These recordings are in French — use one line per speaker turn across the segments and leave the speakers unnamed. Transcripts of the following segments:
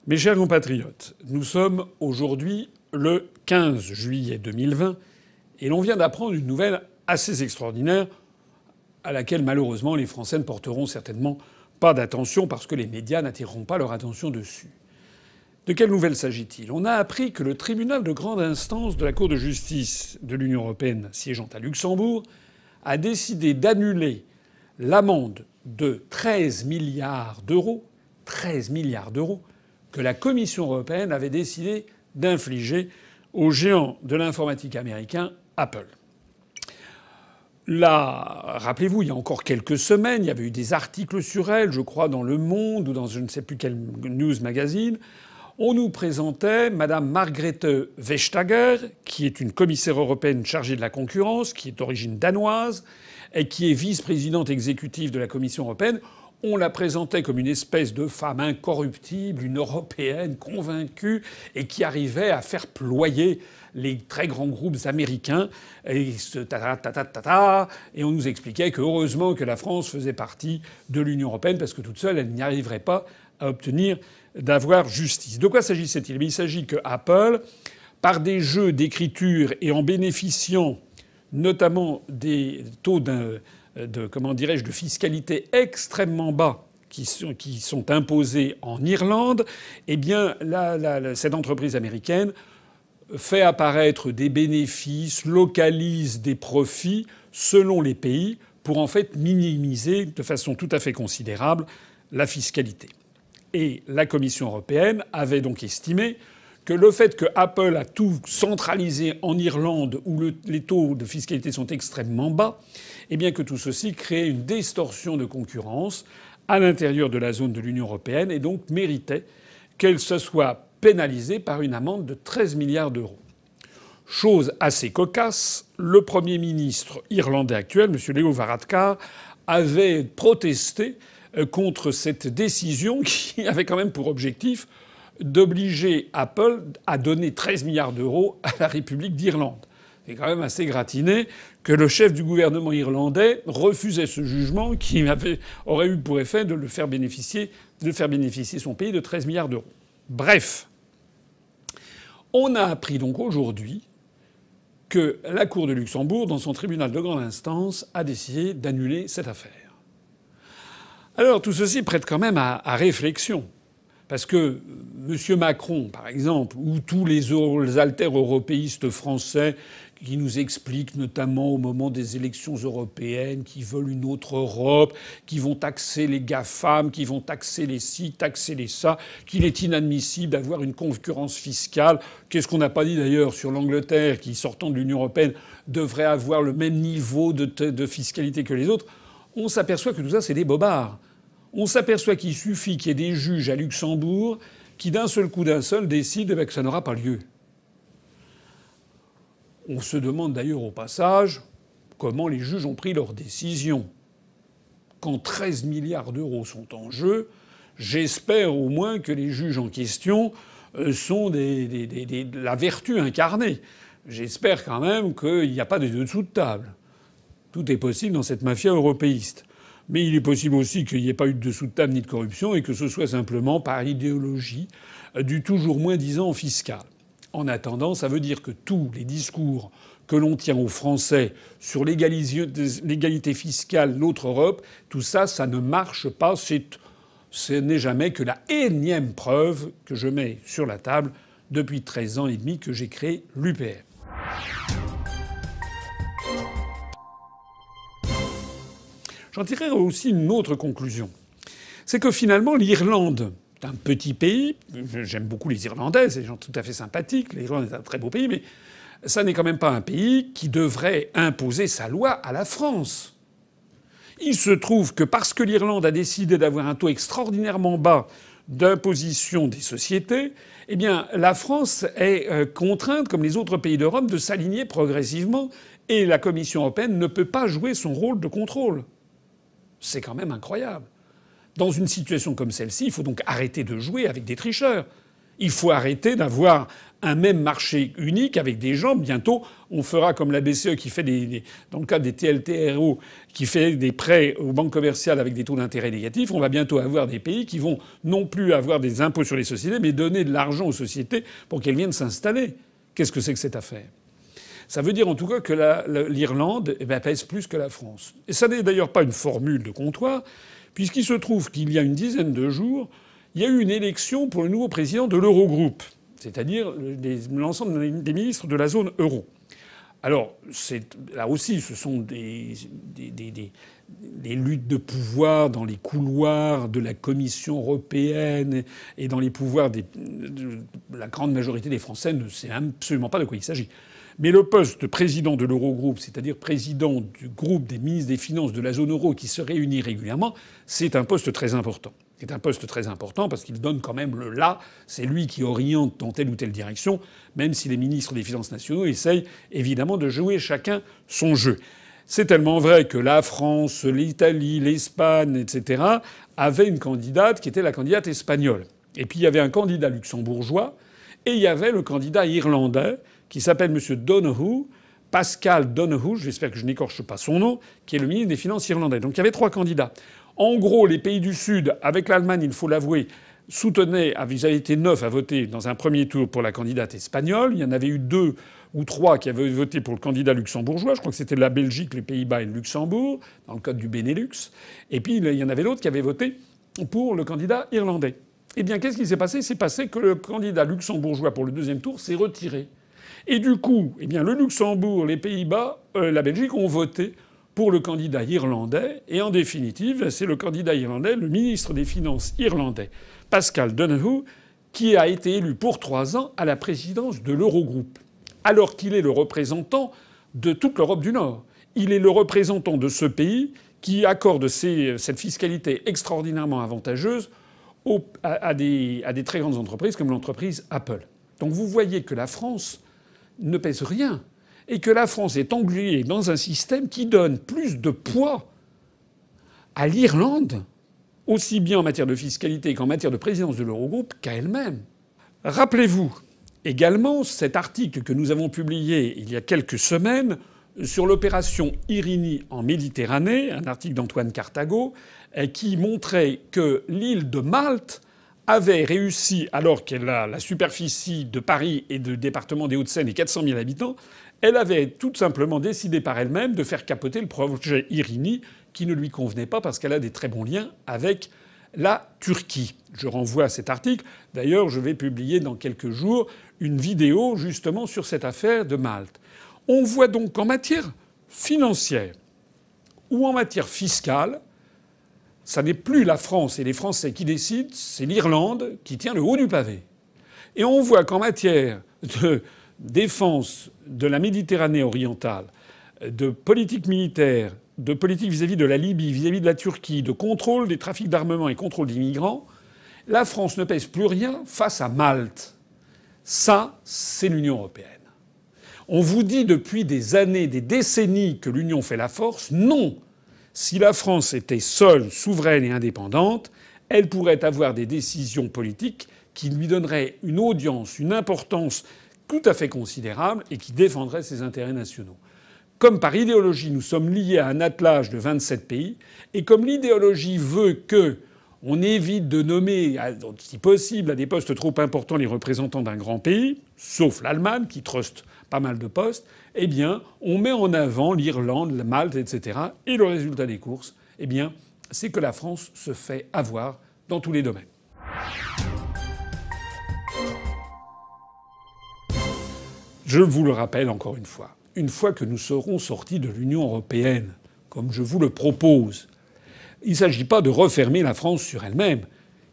Mes chers compatriotes, nous sommes aujourd'hui le 15 juillet 2020 et l'on vient d'apprendre une nouvelle assez extraordinaire à laquelle malheureusement les Français ne porteront certainement pas d'attention parce que les médias n'attireront pas leur attention dessus. De quelle nouvelle s'agit-il? On a appris que le tribunal de grande instance de la Cour de justice de l'Union européenne siégeant à Luxembourg a décidé d'annuler l'amende de 13 milliards d'euros que la Commission européenne avait décidé d'infliger au géant de l'informatique américain Apple. Là, rappelez-vous, il y a encore quelques semaines, il y avait eu des articles sur elle, je crois dans Le Monde ou dans je ne sais plus quel news magazine. On nous présentait Madame Margrethe Vestager, qui est une commissaire européenne chargée de la concurrence, qui est d'origine danoise et qui est vice-présidente exécutive de la Commission européenne. On la présentait comme une espèce de femme incorruptible, une européenne convaincue et qui arrivait à faire ployer les très grands groupes américains. Et on nous expliquait que heureusement que la France faisait partie de l'Union européenne parce que toute seule, elle n'y arriverait pas à obtenir d'avoir justice. De quoi s'agissait-il? Il s'agit que Apple, par des jeux d'écriture et en bénéficiant notamment des taux de fiscalité extrêmement bas qui sont imposés en Irlande, eh bien, cette entreprise américaine fait apparaître des bénéfices, localise des profits selon les pays pour en fait minimiser de façon tout à fait considérable la fiscalité. Et la Commission européenne avait donc estimé que le fait que Apple a tout centralisé en Irlande où les taux de fiscalité sont extrêmement bas, eh bien que tout ceci crée une distorsion de concurrence à l'intérieur de la zone de l'Union européenne et donc méritait qu'elle se soit pénalisée par une amende de 13 milliards d'euros. Chose assez cocasse, le Premier ministre irlandais actuel, M. Leo Varadkar, avait protesté contre cette décision qui avait quand même pour objectif d'obliger Apple à donner 13 milliards d'euros à la République d'Irlande. C'est quand même assez gratiné que le chef du gouvernement irlandais refusait ce jugement qui aurait eu pour effet de faire bénéficier son pays de 13 milliards d'euros. Bref. On a appris donc aujourd'hui que la Cour de Luxembourg, dans son tribunal de grande instance, a décidé d'annuler cette affaire. Alors tout ceci prête quand même à réflexion. Parce que M. Macron, par exemple, ou tous les alter-européistes français qui nous expliquent, notamment au moment des élections européennes, qu'ils veulent une autre Europe, qui vont taxer les GAFAM, qui vont taxer les ci, taxer les ça, qu'il est inadmissible d'avoir une concurrence fiscale. Qu'est-ce qu'on n'a pas dit d'ailleurs sur l'Angleterre, qui, sortant de l'Union européenne, devrait avoir le même niveau de fiscalité que les autres. On s'aperçoit que tout ça, c'est des bobards. On s'aperçoit qu'il suffit qu'il y ait des juges à Luxembourg qui, d'un seul coup décident que ça n'aura pas lieu. On se demande d'ailleurs au passage comment les juges ont pris leur décision. Quand 13 milliards d'euros sont en jeu, j'espère au moins que les juges en question sont la vertu incarnée. J'espère quand même qu'il n'y a pas de dessous de table. Tout est possible dans cette mafia européiste. Mais il est possible aussi qu'il n'y ait pas eu de dessous de table ni de corruption et que ce soit simplement par idéologie du toujours moins disant fiscal. En attendant, ça veut dire que tous les discours que l'on tient aux Français sur l'égalité fiscale, l'autre Europe, tout ça, ça ne marche pas. Ce n'est jamais que la énième preuve que je mets sur la table depuis 13 ans et demi que j'ai créé l'UPR. J'en tirerai aussi une autre conclusion. C'est que finalement, l'Irlande est un petit pays. J'aime beaucoup les Irlandais, c'est des gens tout à fait sympathiques. L'Irlande est un très beau pays, mais ça n'est quand même pas un pays qui devrait imposer sa loi à la France. Il se trouve que parce que l'Irlande a décidé d'avoir un taux extraordinairement bas d'imposition des sociétés, eh bien, la France est contrainte, comme les autres pays d'Europe, de s'aligner progressivement et la Commission européenne ne peut pas jouer son rôle de contrôle. C'est quand même incroyable. Dans une situation comme celle-ci, il faut donc arrêter de jouer avec des tricheurs. Il faut arrêter d'avoir un même marché unique avec des gens. Bientôt, on fera comme la BCE qui fait dans le cadre des TLTRO, qui fait des prêts aux banques commerciales avec des taux d'intérêt négatifs. On va bientôt avoir des pays qui vont non plus avoir des impôts sur les sociétés, mais donner de l'argent aux sociétés pour qu'elles viennent s'installer. Qu'est-ce que c'est que cette affaire? Ça veut dire en tout cas que l'Irlande pèse plus que la France. Et ça n'est d'ailleurs pas une formule de comptoir, puisqu'il se trouve qu'il y a une dizaine de jours, il y a eu une élection pour le nouveau président de l'Eurogroupe, c'est-à-dire l'ensemble des ministres de la zone euro. Alors, là aussi, ce sont des luttes de pouvoir dans les couloirs de la Commission européenne et dans les pouvoirs la grande majorité des Français ne sait absolument pas de quoi il s'agit. Mais le poste de président de l'Eurogroupe, c'est-à-dire président du groupe des ministres des Finances de la zone euro qui se réunit régulièrement, c'est un poste très important. C'est un poste très important parce qu'il donne quand même le là. C'est lui qui oriente dans telle ou telle direction, même si les ministres des Finances nationaux essayent évidemment de jouer chacun son jeu. C'est tellement vrai que la France, l'Italie, l'Espagne, etc. avaient une candidate qui était la candidate espagnole. Et puis il y avait un candidat luxembourgeois et il y avait le candidat irlandais qui s'appelle M. Donoghue, Pascal Donoghue, j'espère que je n'écorche pas son nom, qui est le ministre des Finances irlandais. Donc il y avait 3 candidats. En gros, les pays du Sud, avec l'Allemagne, il faut l'avouer, soutenaient, ils avaient été 9 à voter dans un premier tour pour la candidate espagnole. Il y en avait eu 2 ou 3 qui avaient voté pour le candidat luxembourgeois. Je crois que c'était la Belgique, les Pays-Bas et le Luxembourg, dans le cadre du Benelux. Et puis il y en avait d'autres qui avaient voté pour le candidat irlandais. Eh bien, qu'est-ce qui s'est passé? Il s'est passé que le candidat luxembourgeois pour le deuxième tour s'est retiré. Et du coup, eh bien, le Luxembourg, les Pays-Bas, la Belgique ont voté pour le candidat irlandais. Et en définitive, c'est le candidat irlandais, le ministre des Finances irlandais, Pascal Donoghue, qui a été élu pour 3 ans à la présidence de l'Eurogroupe. Alors qu'il est le représentant de toute l'Europe du Nord. Il est le représentant de ce pays qui accorde cette fiscalité extraordinairement avantageuse à des très grandes entreprises comme l'entreprise Apple. Donc vous voyez que la France ne pèse rien et que la France est engluée dans un système qui donne plus de poids à l'Irlande, aussi bien en matière de fiscalité qu'en matière de présidence de l'Eurogroupe, qu'à elle-même. Rappelez-vous également cet article que nous avons publié il y a quelques semaines sur l'opération Irini en Méditerranée, un article d'Antoine Cartago, qui montrait que l'île de Malte avait réussi, alors qu'elle a la superficie de Paris et du département des Hauts-de-Seine et 400 000 habitants, elle avait tout simplement décidé par elle-même de faire capoter le projet Irini, qui ne lui convenait pas parce qu'elle a des très bons liens avec la Turquie. Je renvoie à cet article. D'ailleurs, je vais publier dans quelques jours une vidéo justement sur cette affaire de Malte. On voit donc qu'en matière financière ou en matière fiscale, ça n'est plus la France et les Français qui décident, c'est l'Irlande qui tient le haut du pavé. Et on voit qu'en matière de défense de la Méditerranée orientale, de politique militaire, de politique vis-à-vis de la Libye, vis-à-vis de la Turquie, de contrôle des trafics d'armement et contrôle des migrants, la France ne pèse plus rien face à Malte. Ça, c'est l'Union européenne. On vous dit depuis des années, des décennies que l'Union fait la force. Non. Si la France était seule, souveraine et indépendante, elle pourrait avoir des décisions politiques qui lui donneraient une audience, une importance tout à fait considérable et qui défendraient ses intérêts nationaux. Comme par idéologie, nous sommes liés à un attelage de 27 pays, et comme l'idéologie veut que on évite de nommer, si possible, à des postes trop importants les représentants d'un grand pays, sauf l'Allemagne qui truste pas mal de postes, eh bien, on met en avant l'Irlande, Malte, etc. Et le résultat des courses, eh bien, c'est que la France se fait avoir dans tous les domaines. Je vous le rappelle encore une fois que nous serons sortis de l'Union européenne, comme je vous le propose, il ne s'agit pas de refermer la France sur elle-même.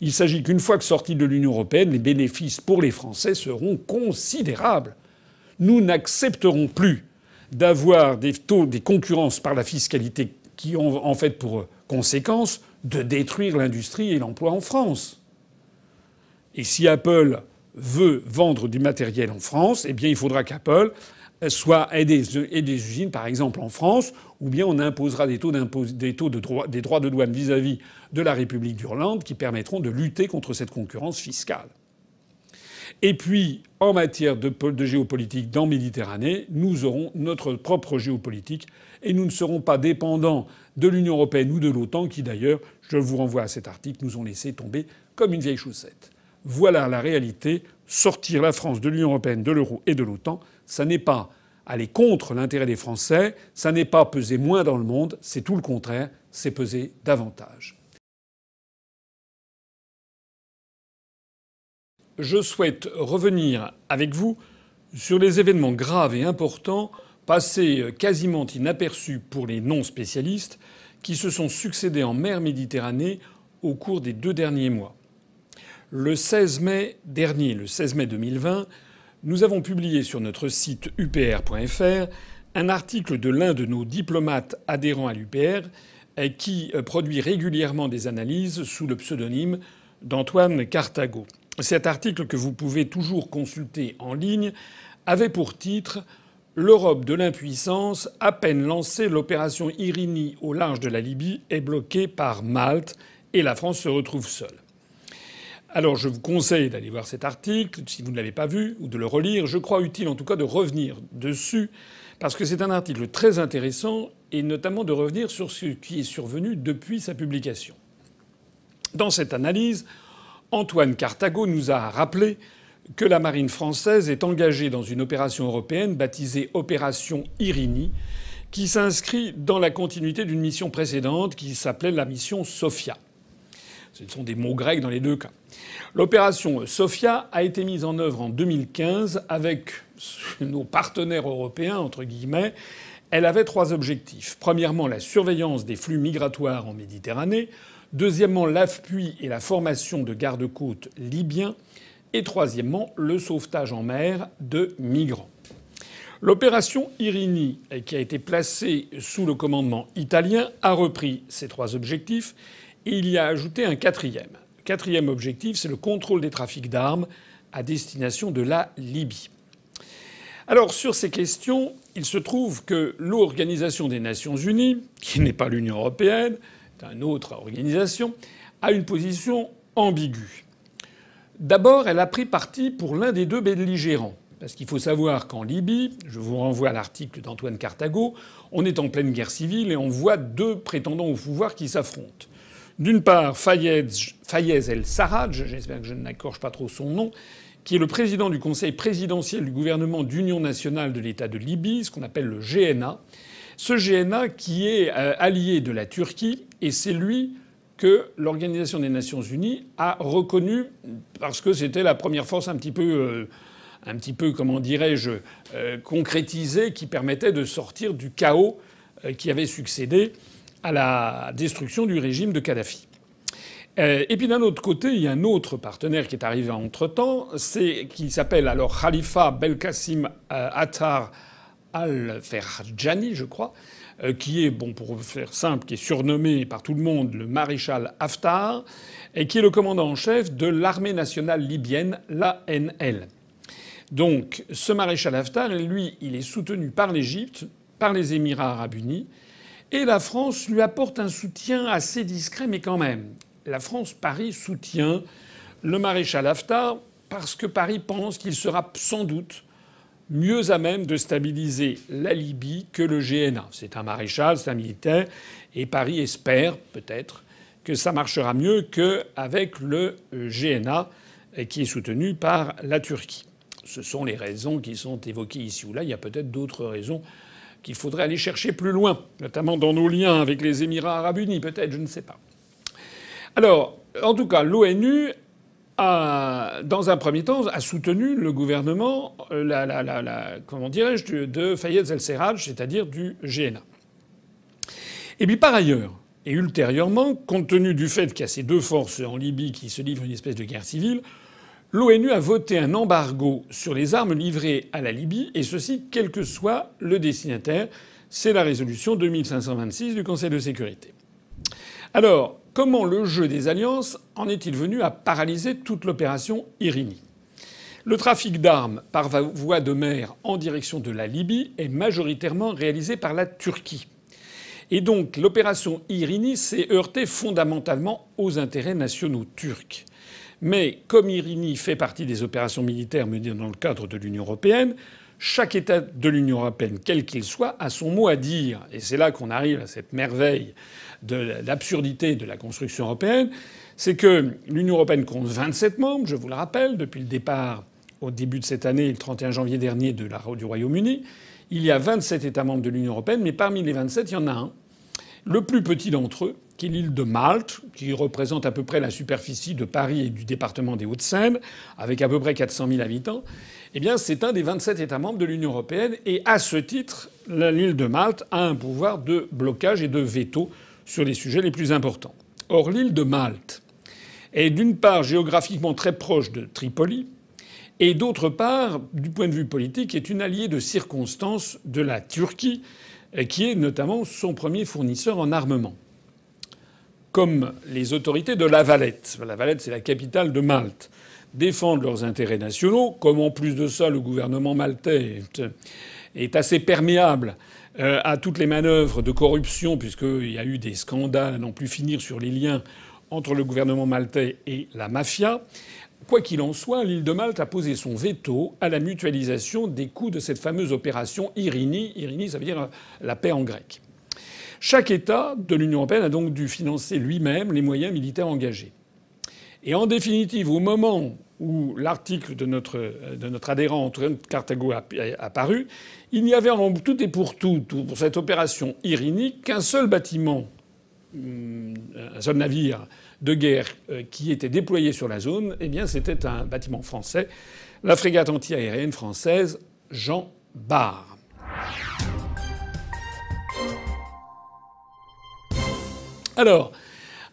Il s'agit qu'une fois que sortis de l'Union européenne, les bénéfices pour les Français seront considérables. Nous n'accepterons plus d'avoir des taux, des concurrences par la fiscalité qui ont en fait pour conséquence de détruire l'industrie et l'emploi en France. Et si Apple veut vendre du matériel en France, eh bien il faudra qu'Apple ait des usines, par exemple, en France, ou bien on imposera des droits de douane vis-à-vis de la République d'Irlande qui permettront de lutter contre cette concurrence fiscale. Et puis, en matière de géopolitique dans Méditerranée, nous aurons notre propre géopolitique et nous ne serons pas dépendants de l'Union européenne ou de l'OTAN qui, d'ailleurs, je vous renvoie à cet article, nous ont laissé tomber comme une vieille chaussette. Voilà la réalité. Sortir la France de l'Union européenne, de l'euro et de l'OTAN, ça n'est pas aller contre l'intérêt des Français, ça n'est pas peser moins dans le monde, c'est tout le contraire, c'est peser davantage. Je souhaite revenir avec vous sur les événements graves et importants, passés quasiment inaperçus pour les non-spécialistes, qui se sont succédés en mer Méditerranée au cours des 2 derniers mois. Le 16 mai dernier, le 16 mai 2020, nous avons publié sur notre site upr.fr un article de l'un de nos diplomates adhérents à l'UPR qui produit régulièrement des analyses sous le pseudonyme d'Antoine Cartago. Cet article, que vous pouvez toujours consulter en ligne, avait pour titre « L'Europe de l'impuissance, à peine lancée, l'opération Irini au large de la Libye est bloquée par Malte et la France se retrouve seule ». Alors je vous conseille d'aller voir cet article, si vous ne l'avez pas vu, ou de le relire. Je crois utile en tout cas de revenir dessus, parce que c'est un article très intéressant, et notamment de revenir sur ce qui est survenu depuis sa publication. Dans cette analyse, Antoine Cartago nous a rappelé que la marine française est engagée dans une opération européenne baptisée Opération Irini, qui s'inscrit dans la continuité d'une mission précédente qui s'appelait la mission Sophia. Ce sont des mots grecs dans les deux cas. L'opération Sophia a été mise en œuvre en 2015 avec nos partenaires européens, entre guillemets. Elle avait 3 objectifs. Premièrement, la surveillance des flux migratoires en Méditerranée. Deuxièmement, l'appui et la formation de gardes-côtes libyens. Et troisièmement, le sauvetage en mer de migrants. L'opération Irini, qui a été placée sous le commandement italien, a repris ces 3 objectifs et il y a ajouté un 4e. Le 4e objectif, c'est le contrôle des trafics d'armes à destination de la Libye. Alors, sur ces questions, il se trouve que l'Organisation des Nations Unies, qui n'est pas l'Union européenne, c'est une autre organisation, a une position ambiguë. D'abord, elle a pris parti pour l'un des 2 belligérants. Parce qu'il faut savoir qu'en Libye, je vous renvoie à l'article d'Antoine Cartago, on est en pleine guerre civile et on voit 2 prétendants au pouvoir qui s'affrontent. D'une part, Fayez el-Sarraj, j'espère que je n'écorche pas trop son nom, qui est le président du Conseil présidentiel du gouvernement d'union nationale de l'État de Libye, ce qu'on appelle le GNA. Ce GNA qui est allié de la Turquie, et c'est lui que l'Organisation des Nations Unies a reconnu parce que c'était la première force un petit peu, comment dirais-je, concrétisée qui permettait de sortir du chaos qui avait succédé à la destruction du régime de Kadhafi. Et puis d'un autre côté, il y a un autre partenaire qui est arrivé entre-temps, qui s'appelle alors Khalifa Belkacem Attar al-Ferjani, je crois, qui est, bon, pour faire simple, qui est surnommé par tout le monde le maréchal Haftar, et qui est le commandant en chef de l'armée nationale libyenne, l'ANL. Donc ce maréchal Haftar, lui, il est soutenu par l'Égypte, par les Émirats arabes unis, et la France lui apporte un soutien assez discret, mais quand même. La France, Paris, soutient le maréchal Haftar parce que Paris pense qu'il sera sans doute mieux à même de stabiliser la Libye que le GNA. C'est un maréchal, c'est un militaire, et Paris espère peut-être que ça marchera mieux qu'avec le GNA qui est soutenu par la Turquie. Ce sont les raisons qui sont évoquées ici ou là. Il y a peut-être d'autres raisons qu'il faudrait aller chercher plus loin, notamment dans nos liens avec les Émirats arabes unis, peut-être, je ne sais pas. Alors, en tout cas, l'ONU a, dans un premier temps, a soutenu le gouvernement, comment dirais-je, de Fayez el-Sarraj, c'est-à-dire du GNA. Et puis par ailleurs, et ultérieurement, compte tenu du fait qu'il y a ces 2 forces en Libye qui se livrent une espèce de guerre civile, l'ONU a voté un embargo sur les armes livrées à la Libye, et ceci quel que soit le destinataire. C'est la résolution 2526 du Conseil de sécurité. Alors, comment le jeu des alliances en est-il venu à paralyser toute l'opération Irini ? Le trafic d'armes par voie de mer en direction de la Libye est majoritairement réalisé par la Turquie. Et donc l'opération Irini s'est heurtée fondamentalement aux intérêts nationaux turcs. Mais comme Irini fait partie des opérations militaires menées dans le cadre de l'Union européenne, chaque État de l'Union européenne, quel qu'il soit, a son mot à dire. Et c'est là qu'on arrive à cette merveille de l'absurdité de la construction européenne. C'est que l'Union européenne compte 27 membres, je vous le rappelle, depuis le départ au début de cette année, le 31 janvier dernier, du Royaume-Uni. Il y a 27 États membres de l'Union européenne, mais parmi les 27, il y en a un, le plus petit d'entre eux, qui est l'île de Malte, qui représente à peu près la superficie de Paris et du département des Hauts-de-Seine, avec à peu près 400 000 habitants. Eh bien, c'est un des 27 États membres de l'Union européenne, et à ce titre, l'île de Malte a un pouvoir de blocage et de veto sur les sujets les plus importants. Or, l'île de Malte est d'une part géographiquement très proche de Tripoli, et d'autre part, du point de vue politique, est une alliée de circonstance de la Turquie, qui est notamment son premier fournisseur en armement. Comme les autorités de La Valette, La Valette c'est la capitale de Malte, défendent leurs intérêts nationaux, comme en plus de ça le gouvernement maltais est assez perméable à toutes les manœuvres de corruption, puisqu'il y a eu des scandales à n'en plus finir sur les liens entre le gouvernement maltais et la mafia. Quoi qu'il en soit, l'île de Malte a posé son veto à la mutualisation des coûts de cette fameuse opération Irini. Irini, ça veut dire la paix en grec. Chaque État de l'Union européenne a donc dû financer lui-même les moyens militaires engagés. Et en définitive, au moment où l'article de notre adhérent Antoine Cartago a apparu, il n'y avait en tout et pour tout, pour cette opération Irini, qu'un seul bâtiment, un seul navire de guerre qui était déployé sur la zone. Eh bien, c'était un bâtiment français, la frégate anti-aérienne française Jean Bart. Alors,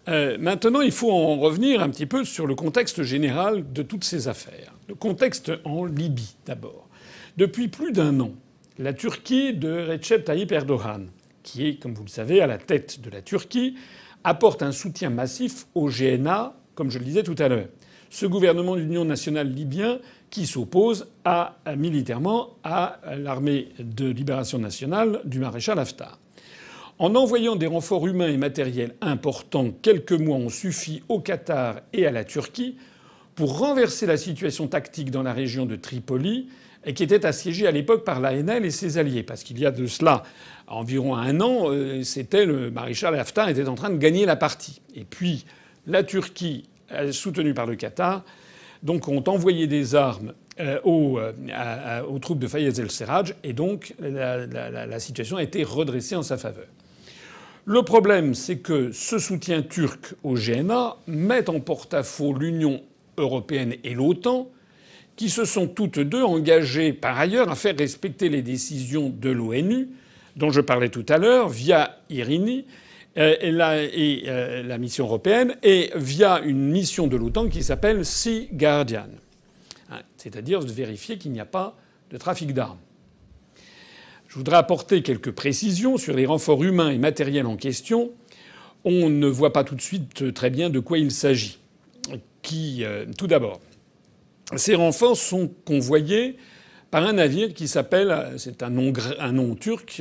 maintenant, il faut en revenir un petit peu sur le contexte général de toutes ces affaires. Le contexte en Libye, d'abord. Depuis plus d'un an, la Turquie de Recep Tayyip Erdogan, qui est, comme vous le savez, à la tête de la Turquie, apporte un soutien massif au GNA, comme je le disais tout à l'heure. Ce gouvernement d'union nationale libyen qui s'oppose militairement à l'armée de libération nationale du maréchal Haftar. En envoyant des renforts humains et matériels importants, quelques mois ont suffi au Qatar et à la Turquie pour renverser la situation tactique dans la région de Tripoli, qui était assiégée à l'époque par l'ANL et ses alliés. Parce qu'il y a de cela environ un an, c'était le maréchal Haftar était en train de gagner la partie. Et puis la Turquie, soutenue par le Qatar, donc ont envoyé des armes aux troupes de Fayez el-Serraj, et donc la situation a été redressée en sa faveur. Le problème, c'est que ce soutien turc au GNA met en porte-à-faux l'Union européenne et l'OTAN, qui se sont toutes deux engagées par ailleurs à faire respecter les décisions de l'ONU, dont je parlais tout à l'heure, via Irini et la mission européenne, et via une mission de l'OTAN qui s'appelle Sea Guardian. C'est-à-dire de vérifier qu'il n'y a pas de trafic d'armes. Je voudrais apporter quelques précisions sur les renforts humains et matériels en question. On ne voit pas tout de suite très bien de quoi il s'agit. Tout d'abord, ces renforts sont convoyés par un navire qui s'appelle, c'est un nom turc,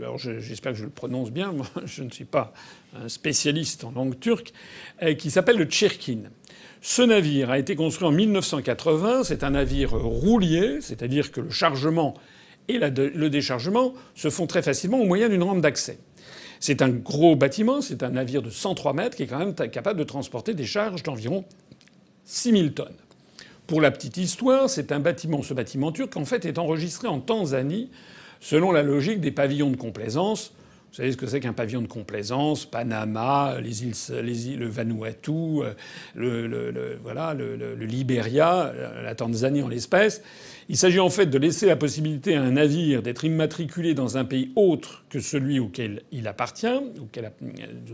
alors j'espère que je le prononce bien, moi je ne suis pas un spécialiste en langue turque, qui s'appelle le Tchirkin. Ce navire a été construit en 1980, c'est un navire roulier, c'est-à-dire que le chargement et le déchargement se font très facilement au moyen d'une rampe d'accès. C'est un gros bâtiment, c'est un navire de 103 mètres qui est quand même capable de transporter des charges d'environ 6000 tonnes. Pour la petite histoire, ce bâtiment turc, en fait, est enregistré en Tanzanie selon la logique des pavillons de complaisance. Vous savez ce que c'est qu'un pavillon de complaisance? Panama, le Vanuatu, le Libéria, la Tanzanie en l'espèce. Il s'agit en fait de laisser la possibilité à un navire d'être immatriculé dans un pays autre que celui auquel il appartient,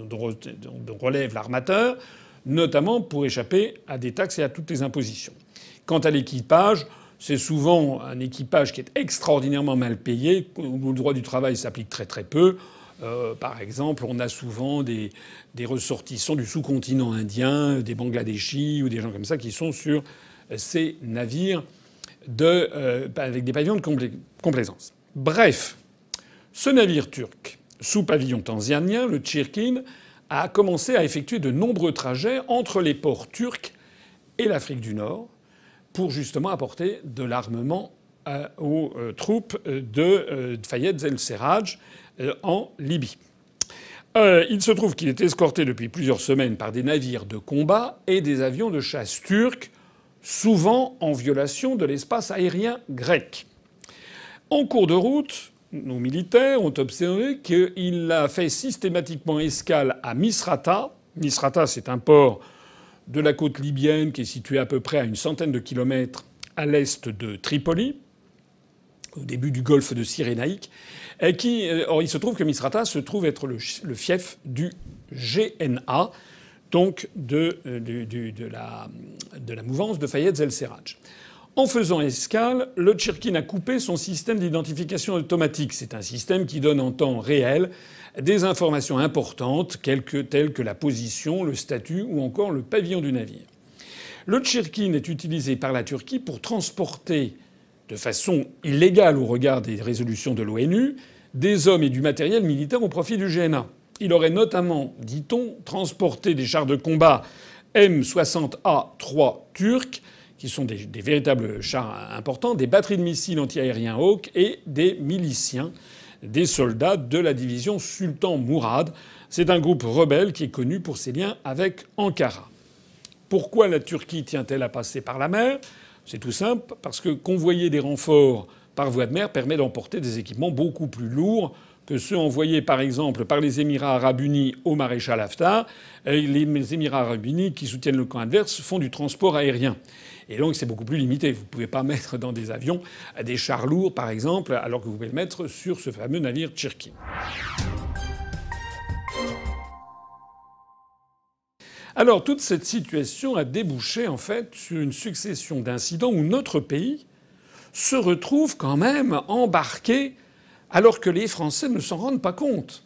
dont relève l'armateur, notamment pour échapper à des taxes et à toutes les impositions. Quant à l'équipage, c'est souvent un équipage qui est extraordinairement mal payé, où le droit du travail s'applique très très peu. Par exemple, on a souvent des ressortissants du sous-continent indien, des Bangladeshis ou des gens comme ça qui sont sur ces navires avec des pavillons de complaisance. Bref, ce navire turc, sous pavillon tanzanien, le Tchirkin, a commencé à effectuer de nombreux trajets entre les ports turcs et l'Afrique du Nord pour justement apporter de l'armement aux troupes de Fayez el-Serraj en Libye. Il se trouve qu'il est escorté depuis plusieurs semaines par des navires de combat et des avions de chasse turcs, souvent en violation de l'espace aérien grec. En cours de route, nos militaires ont observé qu'il a fait systématiquement escale à Misrata. Misrata, c'est un port de la côte libyenne qui est situé à peu près à une centaine de kilomètres à l'est de Tripoli, au début du golfe de Cyrénaïque. Or, il se trouve que Misrata se trouve être le fief du GNA, donc de la mouvance de Fayez el-Serraj. En faisant escale, le Tchirkin a coupé son système d'identification automatique. C'est un système qui donne en temps réel des informations importantes telles que la position, le statut ou encore le pavillon du navire. Le Tchirkin est utilisé par la Turquie pour transporter de façon illégale au regard des résolutions de l'ONU des hommes et du matériel militaire au profit du GNA. Il aurait notamment, dit-on, transporté des chars de combat M60A3 turcs, qui sont des véritables chars importants, des batteries de missiles antiaériens Hawk et des miliciens, des soldats de la division Sultan Mourad. C'est un groupe rebelle qui est connu pour ses liens avec Ankara. Pourquoi la Turquie tient-elle à passer par la mer ? C'est tout simple, parce que convoyer des renforts par voie de mer permet d'emporter des équipements beaucoup plus lourds que ceux envoyés par exemple par les Émirats arabes unis au maréchal Haftar. Les Émirats arabes unis qui soutiennent le camp adverse font du transport aérien. Et donc c'est beaucoup plus limité. Vous ne pouvez pas mettre dans des avions des chars lourds par exemple, alors que vous pouvez le mettre sur ce fameux navire Tchirkin. Alors toute cette situation a débouché en fait sur une succession d'incidents où notre pays se retrouve quand même embarqué alors que les Français ne s'en rendent pas compte.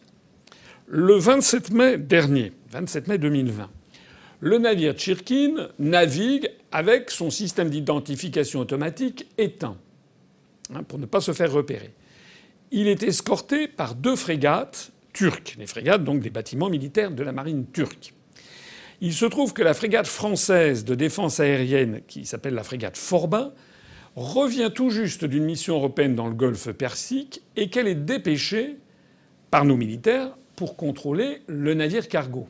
Le 27 mai dernier, 27 mai 2020, le navire Tchirkin navigue avec son système d'identification automatique éteint, pour ne pas se faire repérer. Il est escorté par 2 frégates turques, les frégates donc des bâtiments militaires de la marine turque. Il se trouve que la frégate française de défense aérienne, qui s'appelle la frégate Forbin, revient tout juste d'une mission européenne dans le golfe Persique et qu'elle est dépêchée par nos militaires pour contrôler le navire cargo.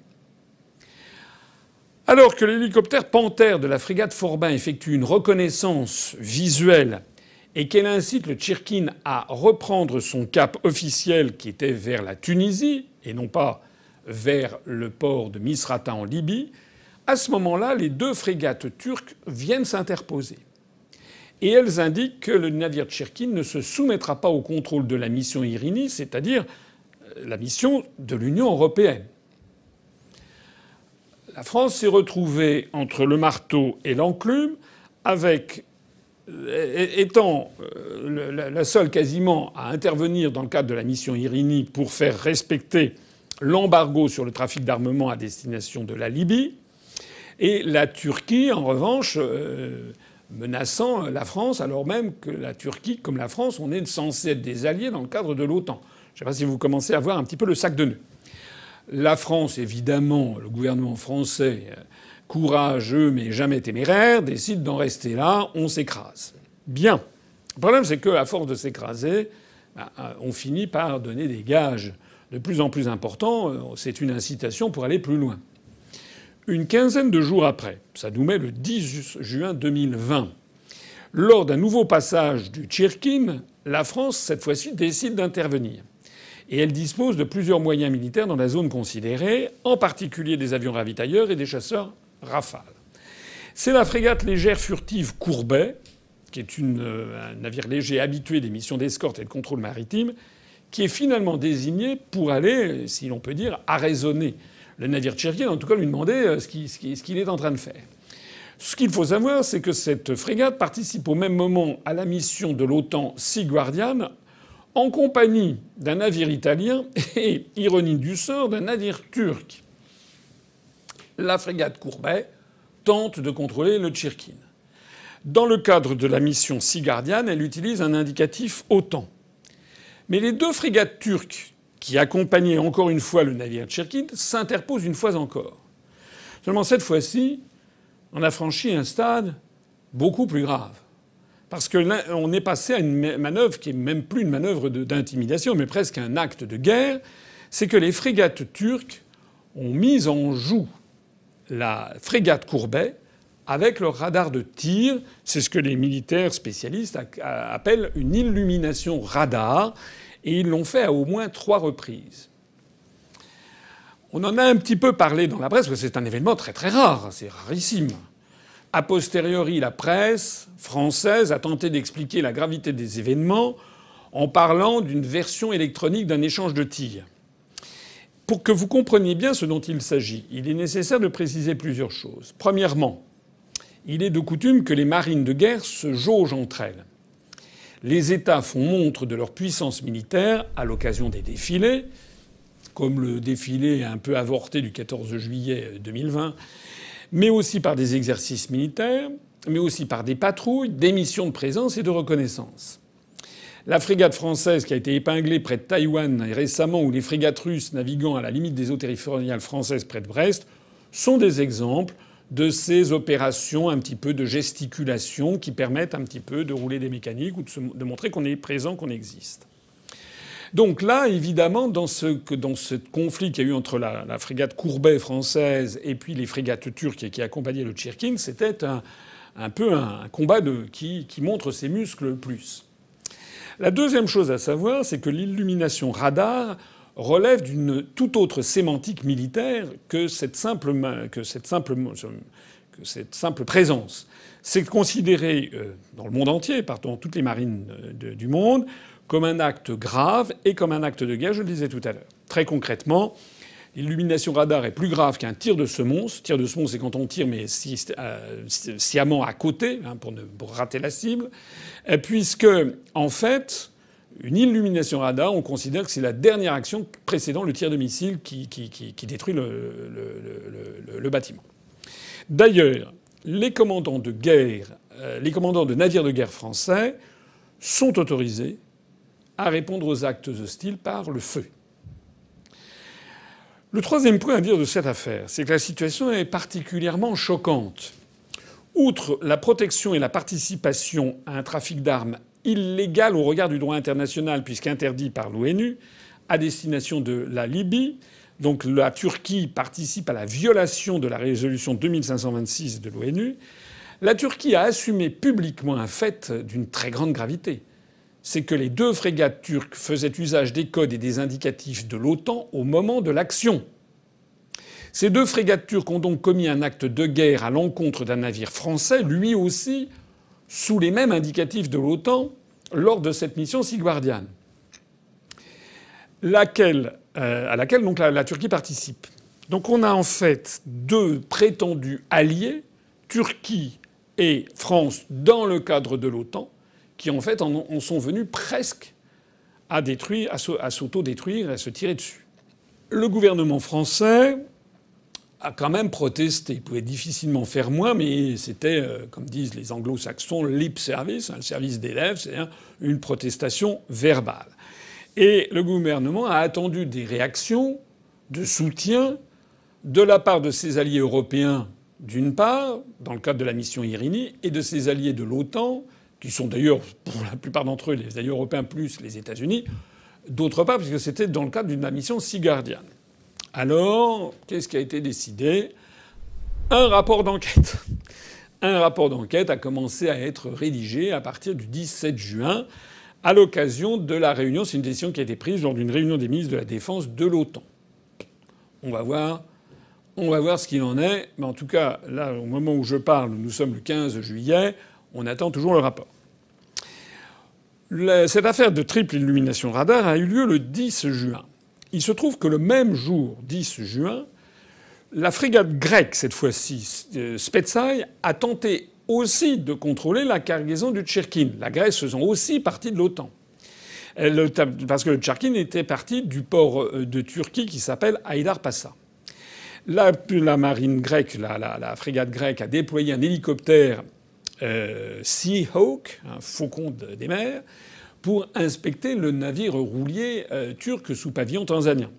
Alors que l'hélicoptère Panthère de la frégate Forbin effectue une reconnaissance visuelle et qu'elle incite le Tchirkin à reprendre son cap officiel qui était vers la Tunisie et non pas vers le port de Misrata en Libye, à ce moment-là, les 2 frégates turques viennent s'interposer. Et elles indiquent que le navire Tchirkin ne se soumettra pas au contrôle de la mission Irini, c'est-à-dire la mission de l'Union européenne. La France s'est retrouvée entre le marteau et l'enclume, étant la seule quasiment à intervenir dans le cadre de la mission Irini pour faire respecter l'embargo sur le trafic d'armement à destination de la Libye, et la Turquie, en revanche, menaçant la France, alors même que la Turquie, comme la France, on est censé être des alliés dans le cadre de l'OTAN. Je ne sais pas si vous commencez à voir un petit peu le sac de nœuds. La France, évidemment, le gouvernement français, courageux mais jamais téméraire, décide d'en rester là, on s'écrase. Bien. Le problème, c'est qu'à force de s'écraser, on finit par donner des gages de plus en plus importants. C'est une incitation pour aller plus loin. Une quinzaine de jours après, ça nous met le 10 juin 2020, lors d'un nouveau passage du Tchirkin, la France, cette fois-ci, décide d'intervenir. Et elle dispose de plusieurs moyens militaires dans la zone considérée, en particulier des avions ravitailleurs et des chasseurs Rafale. C'est la frégate légère furtive Courbet, qui est un navire léger habitué des missions d'escorte et de contrôle maritime, qui est finalement désigné pour aller, si l'on peut dire, arraisonner le navire Tchirkin, en tout cas lui demander ce qu'il est en train de faire. Ce qu'il faut savoir, c'est que cette frégate participe au même moment à la mission de l'OTAN Sea Guardian en compagnie d'un navire italien et, ironie du sort, d'un navire turc. La frégate Courbet tente de contrôler le Tchirkin. Dans le cadre de la mission Sea Guardian, elle utilise un indicatif OTAN. Mais les 2 frégates turques qui accompagnaient encore une fois le navire Tchirkin s'interposent une fois encore. Seulement cette fois-ci, on a franchi un stade beaucoup plus grave. Parce que là, on est passé à une manœuvre qui est même plus une manœuvre d'intimidation, mais presque un acte de guerre. C'est que les frégates turques ont mis en joue la frégate Courbet avec leur radar de tir. C'est ce que les militaires spécialistes appellent une illumination radar. Et ils l'ont fait à au moins 3 reprises. On en a un petit peu parlé dans la presse, parce que c'est un événement très très rare, c'est rarissime. A posteriori, la presse française a tenté d'expliquer la gravité des événements en parlant d'une version électronique d'un échange de tirs. Pour que vous compreniez bien ce dont il s'agit, il est nécessaire de préciser plusieurs choses. Premièrement, il est de coutume que les marines de guerre se jaugent entre elles. Les États font montre de leur puissance militaire à l'occasion des défilés, comme le défilé un peu avorté du 14 juillet 2020, mais aussi par des exercices militaires, mais aussi par des patrouilles, des missions de présence et de reconnaissance. La frégate française qui a été épinglée près de Taïwan et récemment, ou les frégates russes naviguant à la limite des eaux territoriales françaises près de Brest, sont des exemples de ces opérations un petit peu de gesticulation qui permettent un petit peu de rouler des mécaniques ou de montrer qu'on est présent, qu'on existe. Donc là, évidemment, dans ce conflit qu'il y a eu entre la frégate Courbet française et puis les frégates turques qui accompagnaient le Tchirkin, c'était un peu un combat qui montre ses muscles le plus. La deuxième chose à savoir, c'est que l'illumination radar relève d'une toute autre sémantique militaire que cette simple présence. C'est considéré dans le monde entier, dans toutes les marines du monde, comme un acte grave et comme un acte de guerre, je le disais tout à l'heure. Très concrètement, l'illumination radar est plus grave qu'un tir de semonce. Tir de semonce, c'est quand on tire, mais sciemment à côté, pour rater la cible. Puisque, en fait, une illumination radar, on considère que c'est la dernière action précédant le tir de missile qui détruit le bâtiment. D'ailleurs, les commandants de navires de guerre français sont autorisés à répondre aux actes hostiles par le feu. Le troisième point à dire de cette affaire, c'est que la situation est particulièrement choquante. Outre la protection et la participation à un trafic d'armes illégal au regard du droit international, puisqu'interdit par l'ONU, à destination de la Libye, donc la Turquie participe à la violation de la résolution 2526 de l'ONU, la Turquie a assumé publiquement un fait d'une très grande gravité. C'est que les 2 frégates turques faisaient usage des codes et des indicatifs de l'OTAN au moment de l'action. Ces 2 frégates turques ont donc commis un acte de guerre à l'encontre d'un navire français, lui aussi sous les mêmes indicatifs de l'OTAN, lors de cette mission Sea Guardian, à laquelle donc la Turquie participe. Donc on a en fait 2 prétendus alliés, Turquie et France, dans le cadre de l'OTAN, qui en fait en sont venus presque à s'auto-détruire et à se tirer dessus. Le gouvernement français a quand même protesté. Il pouvait difficilement faire moins, mais c'était, comme disent les anglo-saxons, lip service, un service des lèvres, c'est-à-dire une protestation verbale. Et le gouvernement a attendu des réactions de soutien de la part de ses alliés européens, d'une part, dans le cadre de la mission Irini, et de ses alliés de l'OTAN, qui sont d'ailleurs, pour la plupart d'entre eux, les alliés européens plus les États-Unis, d'autre part, puisque c'était dans le cadre de la mission Sea Guardian. Alors, qu'est-ce qui a été décidé ? Un rapport d'enquête. Un rapport d'enquête a commencé à être rédigé à partir du 17 juin, à l'occasion de la réunion. C'est une décision qui a été prise lors d'une réunion des ministres de la Défense de l'OTAN. On va voir ce qu'il en est. Mais en tout cas, là, au moment où je parle, nous sommes le 15 juillet. On attend toujours le rapport. Cette affaire de triple illumination radar a eu lieu le 10 juin. Il se trouve que le même jour, 10 juin, la frégate grecque, cette fois-ci, Spetsai, a tenté aussi de contrôler la cargaison du Tchirkin, la Grèce faisant aussi partie de l'OTAN. Parce que le Tchirkin était parti du port de Turquie qui s'appelle Haydar-Passa. La marine grecque, la frégate grecque, a déployé un hélicoptère Seahawk, un faucon des mers, pour inspecter le navire roulier turc sous pavillon tanzanien.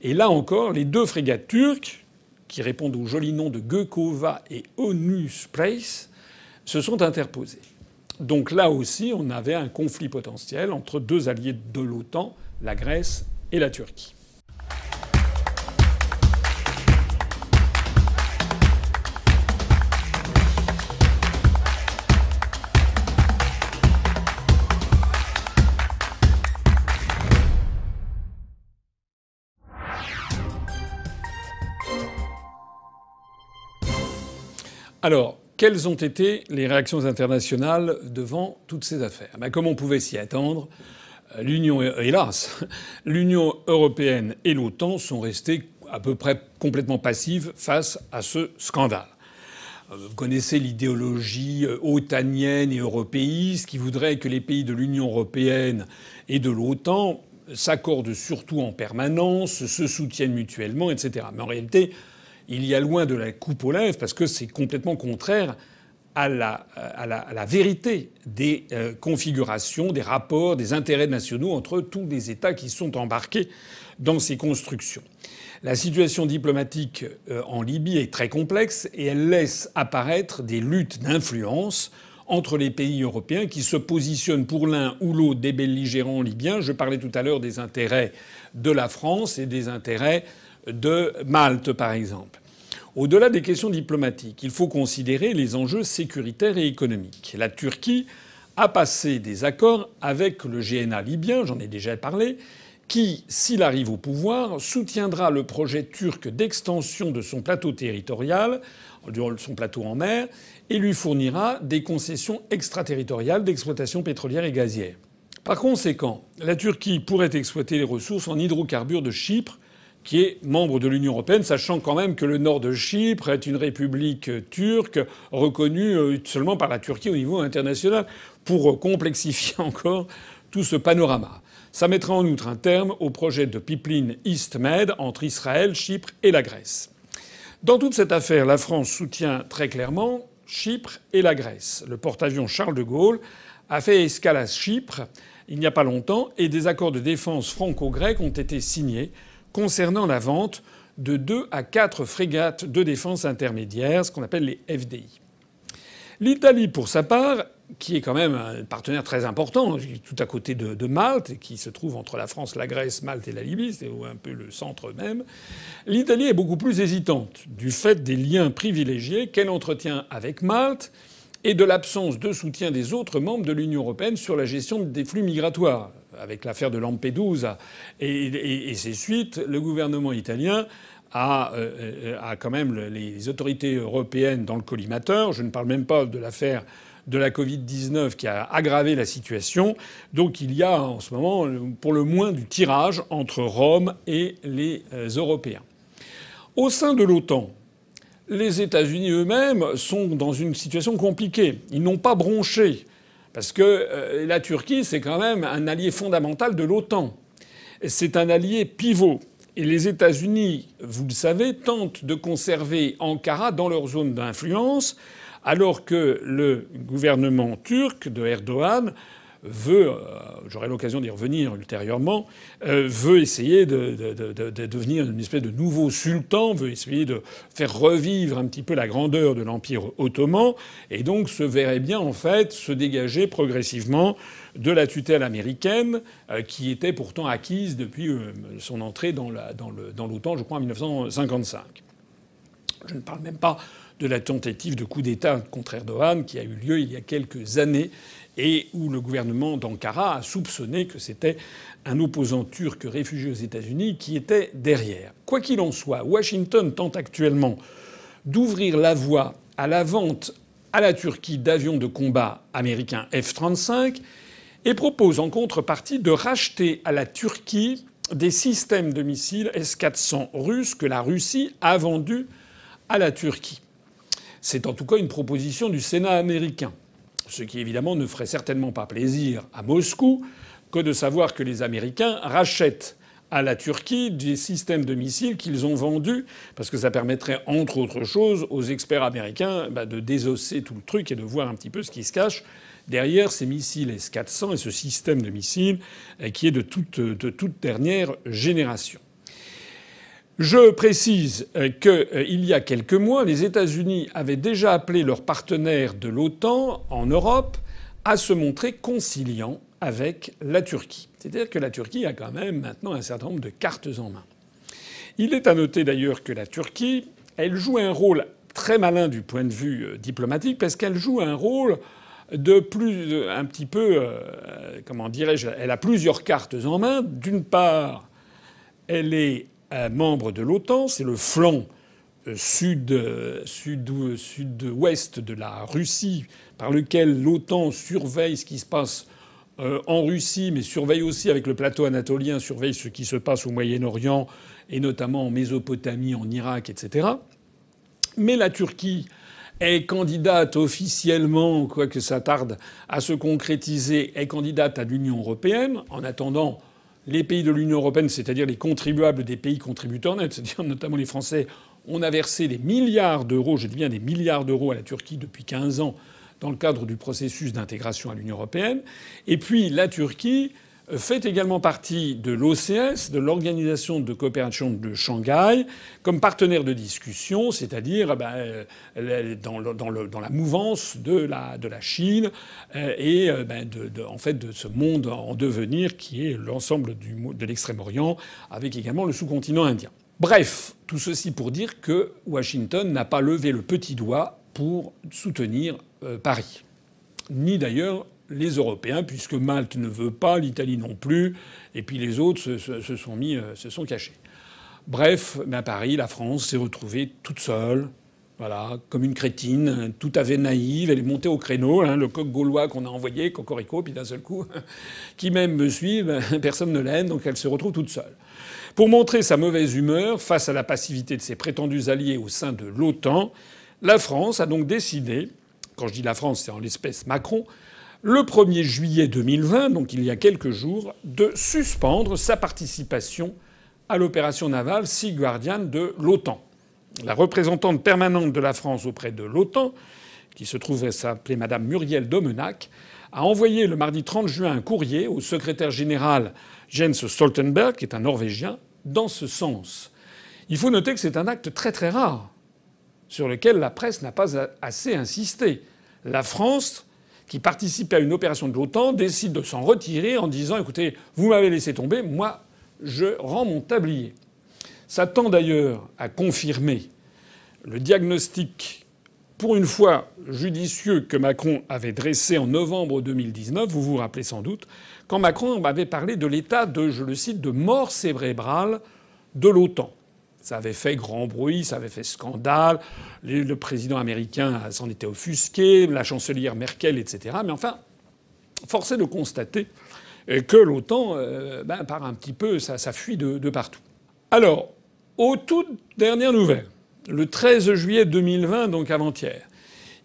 Et là encore, les 2 frégates turques qui répondent au joli nom de Gökova et Onus Place, se sont interposés. Donc là aussi, on avait un conflit potentiel entre deux alliés de l'OTAN, la Grèce et la Turquie. Alors, quelles ont été les réactions internationales devant toutes ces affaires ? Comme on pouvait s'y attendre, l'Union européenne et l'OTAN sont restées à peu près complètement passives face à ce scandale. Vous connaissez l'idéologie otanienne et européiste qui voudrait que les pays de l'Union européenne et de l'OTAN s'accordent surtout en permanence, se soutiennent mutuellement, etc. Mais en réalité, il y a loin de la coupe aux lèvres parce que c'est complètement contraire à la vérité des configurations, des rapports, des intérêts nationaux entre tous les États qui sont embarqués dans ces constructions. La situation diplomatique en Libye est très complexe et elle laisse apparaître des luttes d'influence entre les pays européens qui se positionnent pour l'un ou l'autre des belligérants libyens. Je parlais tout à l'heure des intérêts de la France et des intérêts de Malte, par exemple. Au-delà des questions diplomatiques, il faut considérer les enjeux sécuritaires et économiques. La Turquie a passé des accords avec le GNA libyen, j'en ai déjà parlé, qui, s'il arrive au pouvoir, soutiendra le projet turc d'extension de son plateau territorial, son plateau en mer, et lui fournira des concessions extraterritoriales d'exploitation pétrolière et gazière. Par conséquent, la Turquie pourrait exploiter les ressources en hydrocarbures de Chypre, qui est membre de l'Union européenne, sachant quand même que le nord de Chypre est une république turque reconnue seulement par la Turquie au niveau international, pour complexifier encore tout ce panorama. Ça mettra en outre un terme au projet de pipeline East Med entre Israël, Chypre et la Grèce. Dans toute cette affaire, la France soutient très clairement Chypre et la Grèce. Le porte-avions Charles de Gaulle a fait escale à Chypre il n'y a pas longtemps et des accords de défense franco-grecs ont été signés concernant la vente de 2 à 4 frégates de défense intermédiaires, ce qu'on appelle les FDI. L'Italie, pour sa part, qui est quand même un partenaire très important, tout à côté de Malte, qui se trouve entre la France, la Grèce, Malte et la Libye, c'est un peu le centre même, l'Italie est beaucoup plus hésitante du fait des liens privilégiés qu'elle entretient avec Malte et de l'absence de soutien des autres membres de l'Union européenne sur la gestion des flux migratoires. Avec l'affaire de Lampedusa et ses suites, le gouvernement italien a quand même les autorités européennes dans le collimateur. Je ne parle même pas de l'affaire de la Covid-19 qui a aggravé la situation. Donc il y a en ce moment, pour le moins, du tirage entre Rome et les Européens. Au sein de l'OTAN, les États-Unis eux-mêmes sont dans une situation compliquée. Ils n'ont pas bronché. Parce que la Turquie, c'est quand même un allié fondamental de l'OTAN. C'est un allié pivot. Et les États-Unis, vous le savez, tentent de conserver Ankara dans leur zone d'influence, alors que le gouvernement turc de Erdogan veut, j'aurai l'occasion d'y revenir ultérieurement, veut essayer de devenir une espèce de nouveau sultan, veut essayer de faire revivre un petit peu la grandeur de l'Empire ottoman, et donc se verrait bien en fait se dégager progressivement de la tutelle américaine, qui était pourtant acquise depuis son entrée dans l'OTAN, je crois, en 1955. Je ne parle même pas de la tentative de coup d'État contre Erdogan qui a eu lieu il y a quelques années et où le gouvernement d'Ankara a soupçonné que c'était un opposant turc réfugié aux États-Unis qui était derrière. Quoi qu'il en soit, Washington tente actuellement d'ouvrir la voie à la vente à la Turquie d'avions de combat américains F-35 et propose en contrepartie de racheter à la Turquie des systèmes de missiles S-400 russes que la Russie a vendus à la Turquie. C'est en tout cas une proposition du Sénat américain. Ce qui évidemment ne ferait certainement pas plaisir à Moscou que de savoir que les Américains rachètent à la Turquie des systèmes de missiles qu'ils ont vendus, parce que ça permettrait, entre autres choses, aux experts américains de désosser tout le truc et de voir un petit peu ce qui se cache derrière ces missiles S-400 et ce système de missiles qui est de toute dernière génération. Je précise qu'il y a quelques mois, les États-Unis avaient déjà appelé leurs partenaires de l'OTAN en Europe à se montrer conciliants avec la Turquie. C'est-à-dire que la Turquie a quand même maintenant un certain nombre de cartes en main. Il est à noter d'ailleurs que la Turquie, elle joue un rôle très malin du point de vue diplomatique parce qu'elle joue un rôle un petit peu, comment dirais-je, elle a plusieurs cartes en main. D'une part, elle est membre de l'OTAN, c'est le flanc sud-ouest de la Russie par lequel l'OTAN surveille ce qui se passe en Russie, mais surveille aussi avec le plateau anatolien, surveille ce qui se passe au Moyen-Orient et notamment en Mésopotamie, en Irak, etc. Mais la Turquie est candidate officiellement, quoique ça tarde à se concrétiser, est candidate à l'Union européenne. En attendant, les pays de l'Union européenne, c'est-à-dire les contribuables des pays contributeurs nets, c'est-à-dire notamment les Français, on a versé des milliards d'euros, je dis bien des milliards d'euros à la Turquie depuis 15 ans dans le cadre du processus d'intégration à l'Union européenne. Et puis la Turquie fait également partie de l'OCS, de l'Organisation de coopération de Shanghai, comme partenaire de discussion, c'est-à-dire dans la mouvance de la Chine et en fait de ce monde en devenir qui est l'ensemble de l'Extrême-Orient, avec également le sous-continent indien. Bref, tout ceci pour dire que Washington n'a pas levé le petit doigt pour soutenir Paris, ni d'ailleurs les Européens, puisque Malte ne veut pas, l'Italie non plus, et puis les autres se sont cachés. Bref, Paris, la France s'est retrouvée toute seule, voilà, comme une crétine, tout à fait naïve. Elle est montée au créneau, le coq gaulois qu'on a envoyé, cocorico, puis d'un seul coup, qui même me suit, personne ne l'aime, donc elle se retrouve toute seule. Pour montrer sa mauvaise humeur face à la passivité de ses prétendus alliés au sein de l'OTAN, la France a donc décidé, quand je dis la France, c'est en l'espèce Macron, le 1er juillet 2020, donc il y a quelques jours, de suspendre sa participation à l'opération navale Sea Guardian de l'OTAN. La représentante permanente de la France auprès de l'OTAN, qui se trouve s'appeler Madame Muriel Domenac, a envoyé le mardi 30 juin un courrier au secrétaire général Jens Stoltenberg, qui est un Norvégien, dans ce sens. Il faut noter que c'est un acte très très rare, sur lequel la presse n'a pas assez insisté. La France, qui participait à une opération de l'OTAN, décide de s'en retirer en disant « Écoutez, vous m'avez laissé tomber, moi, je rends mon tablier ». Ça tend d'ailleurs à confirmer le diagnostic, pour une fois judicieux, que Macron avait dressé en novembre 2019, vous vous rappelez sans doute, quand Macron avait parlé de l'état de, je le cite, de mort cérébrale de l'OTAN. Ça avait fait grand bruit, ça avait fait scandale. Le président américain s'en était offusqué, la chancelière Merkel, etc. Mais enfin, force est de constater que l'OTAN part un petit peu, ça fuit de partout. Alors, aux toutes dernières nouvelles, le 13 juillet 2020, donc avant-hier,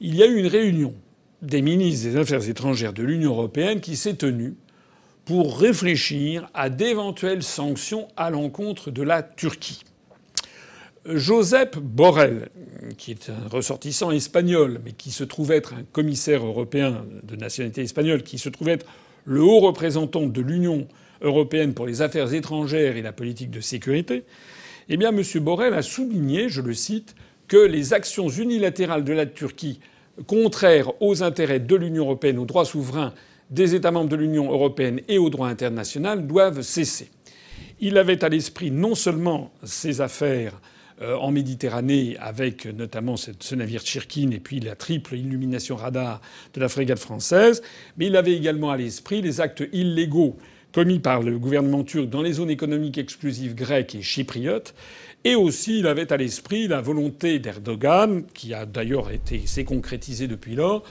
il y a eu une réunion des ministres des Affaires étrangères de l'Union européenne qui s'est tenue pour réfléchir à d'éventuelles sanctions à l'encontre de la Turquie. Josep Borrell, qui est un ressortissant espagnol, mais qui se trouve être un commissaire européen de nationalité espagnole, qui se trouve être le haut représentant de l'Union européenne pour les affaires étrangères et la politique de sécurité, eh bien, M. Borrell a souligné, je le cite, que les actions unilatérales de la Turquie contraires aux intérêts de l'Union européenne, aux droits souverains des États membres de l'Union européenne et au droit international doivent cesser. Il avait à l'esprit non seulement ces affaires en Méditerranée, avec notamment ce navire Tchirkin et puis la triple illumination radar de la frégate française, mais il avait également à l'esprit les actes illégaux commis par le gouvernement turc dans les zones économiques exclusives grecques et chypriotes. Et aussi, il avait à l'esprit la volonté d'Erdogan, qui a d'ailleurs s'est concrétisée depuis lors,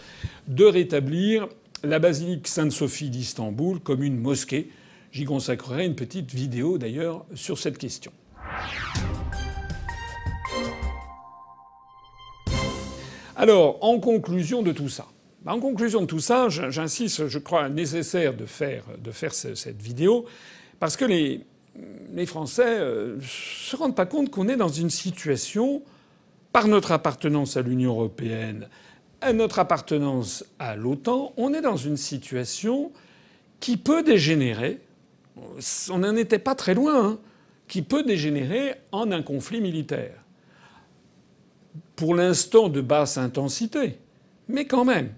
de rétablir la basilique Sainte-Sophie d'Istanbul comme une mosquée. J'y consacrerai une petite vidéo d'ailleurs sur cette question. Alors, en conclusion de tout ça, j'insiste, je crois nécessaire de faire cette vidéo, parce que les Français se rendent pas compte qu'on est dans une situation, par notre appartenance à l'Union européenne, à notre appartenance à l'OTAN, on est dans une situation qui peut dégénérer. On n'en était pas très loin, qui peut dégénérer en un conflit militaire. Pour l'instant de basse intensité, mais quand même.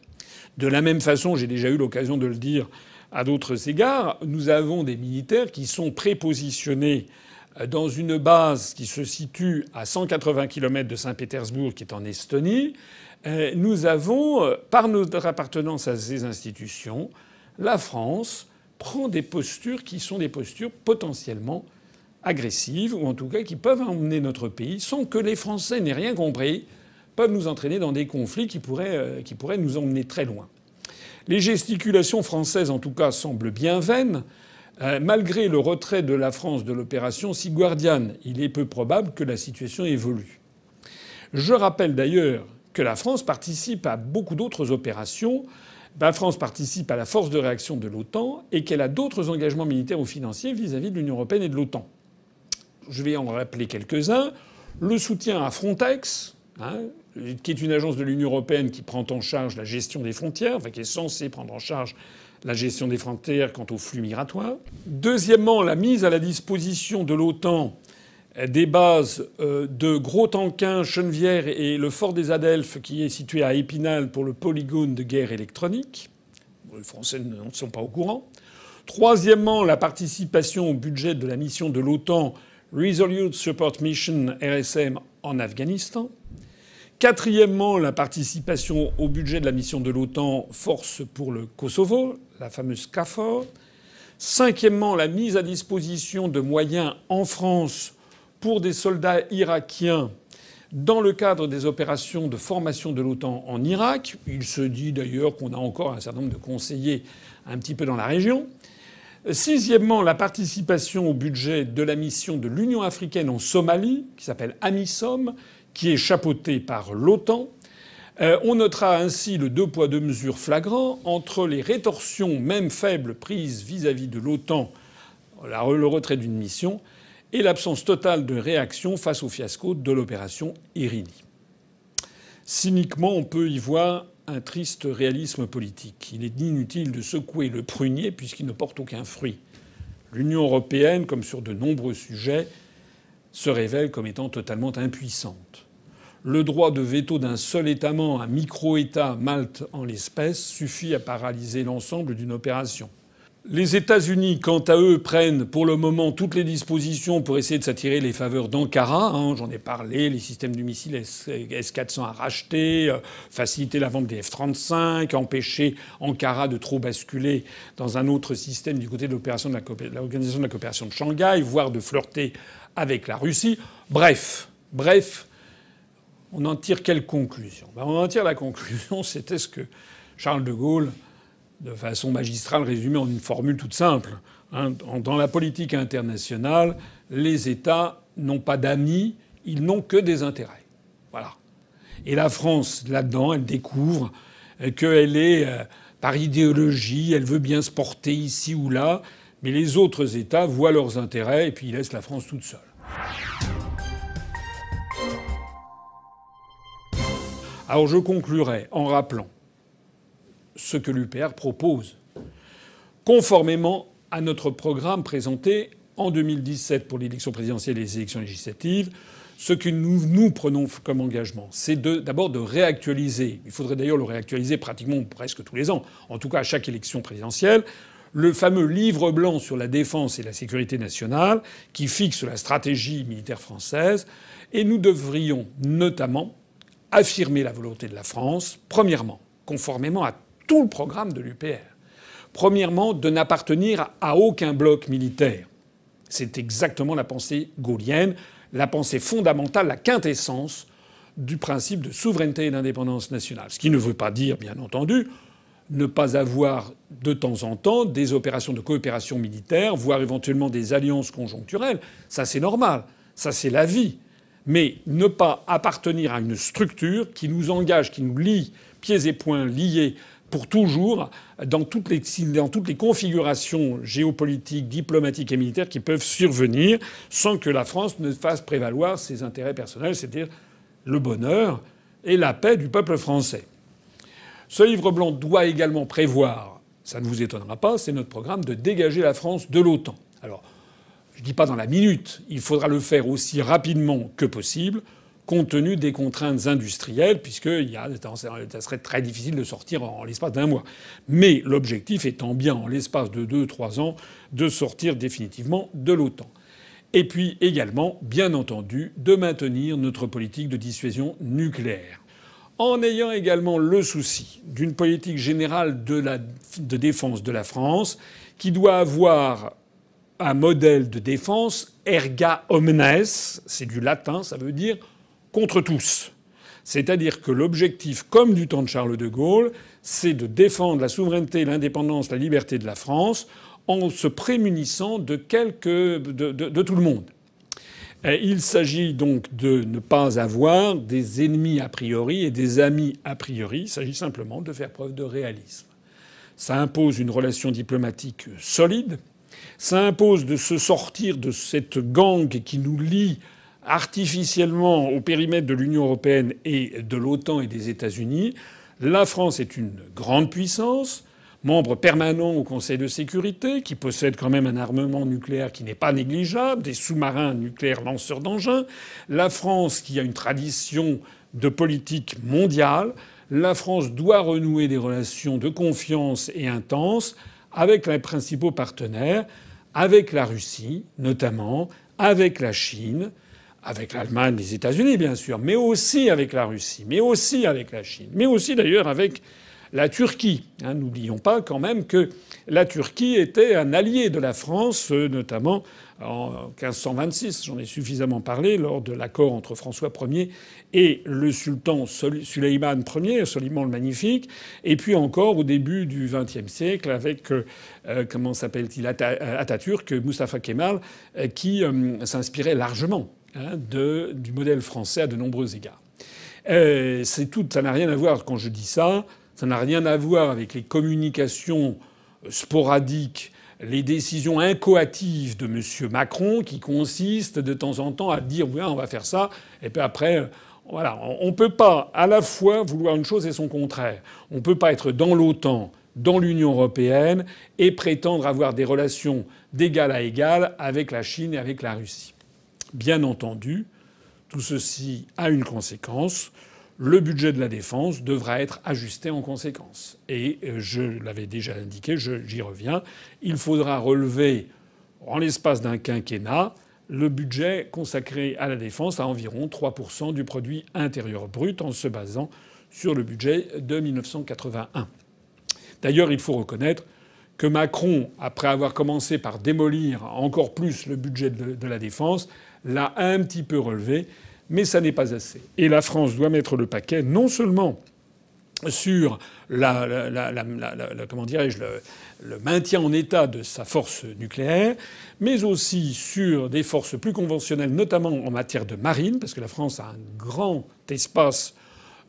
De la même façon, j'ai déjà eu l'occasion de le dire à d'autres égards, nous avons des militaires qui sont prépositionnés dans une base qui se situe à 180 km de Saint-Pétersbourg, qui est en Estonie. Nous avons, par notre appartenance à ces institutions, la France prend des postures qui sont des postures potentiellement agressives, ou en tout cas qui peuvent emmener notre pays, sans que les Français n'aient rien compris, peuvent nous entraîner dans des conflits qui pourraient nous emmener très loin. Les gesticulations françaises, en tout cas, semblent bien vaines. Malgré le retrait de la France de l'opération Sea Guardian, il est peu probable que la situation évolue. Je rappelle d'ailleurs que la France participe à beaucoup d'autres opérations. La France participe à la force de réaction de l'OTAN et qu'elle a d'autres engagements militaires ou financiers vis-à-vis de l'Union européenne et de l'OTAN. Je vais en rappeler quelques-uns. Le soutien à Frontex, qui est une agence de l'Union européenne qui prend en charge la gestion des frontières, enfin qui est censée prendre en charge la gestion des frontières quant aux flux migratoires. Deuxièmement, la mise à la disposition de l'OTAN des bases de Gros-Tanquin, Chenevière et le fort des Adelphes qui est situé à Épinal pour le polygone de guerre électronique. Les Français ne sont pas au courant. Troisièmement, la participation au budget de la mission de l'OTAN Resolute Support Mission RSM en Afghanistan. Quatrièmement, la participation au budget de la mission de l'OTAN Force pour le Kosovo, la fameuse KFOR. Cinquièmement, la mise à disposition de moyens en France pour des soldats irakiens dans le cadre des opérations de formation de l'OTAN en Irak. Il se dit d'ailleurs qu'on a encore un certain nombre de conseillers un petit peu dans la région. Sixièmement, la participation au budget de la mission de l'Union africaine en Somalie, qui s'appelle AMISOM, qui est chapeautée par l'OTAN. On notera ainsi le deux poids deux mesures flagrant entre les rétorsions, même faibles, prises vis-à-vis de l'OTAN, le retrait d'une mission, et l'absence totale de réaction face au fiasco de l'opération Irini. Cyniquement, on peut y voir un triste réalisme politique. Il est inutile de secouer le prunier puisqu'il ne porte aucun fruit. L'Union européenne, comme sur de nombreux sujets, se révèle comme étant totalement impuissante. Le droit de veto d'un seul État membre, un micro-État, Malte en l'espèce, suffit à paralyser l'ensemble d'une opération. Les États-Unis, quant à eux, prennent pour le moment toutes les dispositions pour essayer de s'attirer les faveurs d'Ankara. J'en ai parlé, les systèmes du missile S-400 à racheter, faciliter la vente des F-35, empêcher Ankara de trop basculer dans un autre système du côté de l'Organisation de la coopération de Shanghai, voire de flirter avec la Russie. Bref, on en tire quelle conclusion ? On en tire la conclusion, c'était ce que Charles de Gaulle, de façon magistrale, résumée en une formule toute simple. Dans la politique internationale, les États n'ont pas d'amis, ils n'ont que des intérêts. Voilà. Et la France, là-dedans, elle découvre qu'elle est, par idéologie, elle veut bien se porter ici ou là, mais les autres États voient leurs intérêts et puis ils laissent la France toute seule. Alors je conclurai en rappelant ce que l'UPR propose, conformément à notre programme présenté en 2017 pour l'élection présidentielle et les élections législatives. Ce que nous prenons comme engagement, c'est d'abord de réactualiser, il faudrait d'ailleurs le réactualiser pratiquement presque tous les ans, en tout cas à chaque élection présidentielle, le fameux livre blanc sur la défense et la sécurité nationale qui fixe la stratégie militaire française. Et nous devrions notamment affirmer la volonté de la France, premièrement, conformément à tout le programme de l'UPR. Premièrement, de n'appartenir à aucun bloc militaire. C'est exactement la pensée gaullienne, la pensée fondamentale, la quintessence du principe de souveraineté et d'indépendance nationale. Ce qui ne veut pas dire, bien entendu, ne pas avoir de temps en temps des opérations de coopération militaire, voire éventuellement des alliances conjoncturelles. Ça, c'est normal. Ça, c'est la vie. Mais ne pas appartenir à une structure qui nous engage, qui nous lie pieds et poings liés pour toujours dans toutes les configurations géopolitiques, diplomatiques et militaires qui peuvent survenir sans que la France ne fasse prévaloir ses intérêts personnels, c'est-à-dire le bonheur et la paix du peuple français. Ce livre blanc doit également prévoir, ça ne vous étonnera pas, c'est notre programme de dégager la France de l'OTAN. Alors, Je ne dis pas dans la minute. Il faudra le faire aussi rapidement que possible, compte tenu des contraintes industrielles, puisque ça serait très difficile de sortir en l'espace d'un mois. Mais l'objectif étant bien, en l'espace de 2-3 ans, de sortir définitivement de l'OTAN. Et puis également, bien entendu, de maintenir notre politique de dissuasion nucléaire. En ayant également le souci d'une politique générale de défense de la France qui doit avoir un modèle de défense erga omnes, c'est du latin, ça veut dire contre tous. C'est-à-dire que l'objectif, comme du temps de Charles de Gaulle, c'est de défendre la souveraineté, l'indépendance, la liberté de la France en se prémunissant de tout le monde. Il s'agit donc de ne pas avoir des ennemis a priori et des amis a priori. Il s'agit simplement de faire preuve de réalisme. Ça impose une relation diplomatique solide. Ça impose de se sortir de cette gangue qui nous lie artificiellement au périmètre de l'Union européenne et de l'OTAN et des États-Unis. La France est une grande puissance, membre permanent au Conseil de sécurité, qui possède quand même un armement nucléaire qui n'est pas négligeable, des sous-marins nucléaires lanceurs d'engins. La France qui a une tradition de politique mondiale. La France doit renouer des relations de confiance et intenses avec les principaux partenaires, avec la Russie notamment, avec la Chine, avec l'Allemagne, les États-Unis bien sûr, mais aussi avec la Russie, mais aussi avec la Chine, mais aussi d'ailleurs avec la Turquie. N'oublions pas quand même que la Turquie était un allié de la France, notamment en 1526. J'en ai suffisamment parlé lors de l'accord entre François Ier et le sultan Suleiman Ier, Soliman le Magnifique, et puis encore au début du XXe siècle avec comment s'appelle-t-il, Atatürk, Mustafa Kemal, qui s'inspirait largement du modèle français à de nombreux égards. Ça n'a rien à voir quand je dis ça. Ça n'a rien à voir avec les communications sporadiques, les décisions incoatives de M. Macron qui consistent de temps en temps à dire oui, on va faire ça, et puis après, voilà. On ne peut pas à la fois vouloir une chose et son contraire. On ne peut pas être dans l'OTAN, dans l'Union européenne, et prétendre avoir des relations d'égal à égal avec la Chine et avec la Russie. Bien entendu, tout ceci a une conséquence. Le budget de la défense devra être ajusté en conséquence. Et je l'avais déjà indiqué, j'y reviens, il faudra relever, en l'espace d'un quinquennat, le budget consacré à la défense à environ 3% du produit intérieur brut en se basant sur le budget de 1981. D'ailleurs, il faut reconnaître que Macron, après avoir commencé par démolir encore plus le budget de la défense, l'a un petit peu relevé. Mais ça n'est pas assez. Et la France doit mettre le paquet non seulement sur comment dirais-je, le maintien en état de sa force nucléaire, mais aussi sur des forces plus conventionnelles, notamment en matière de marine, parce que la France a un grand espace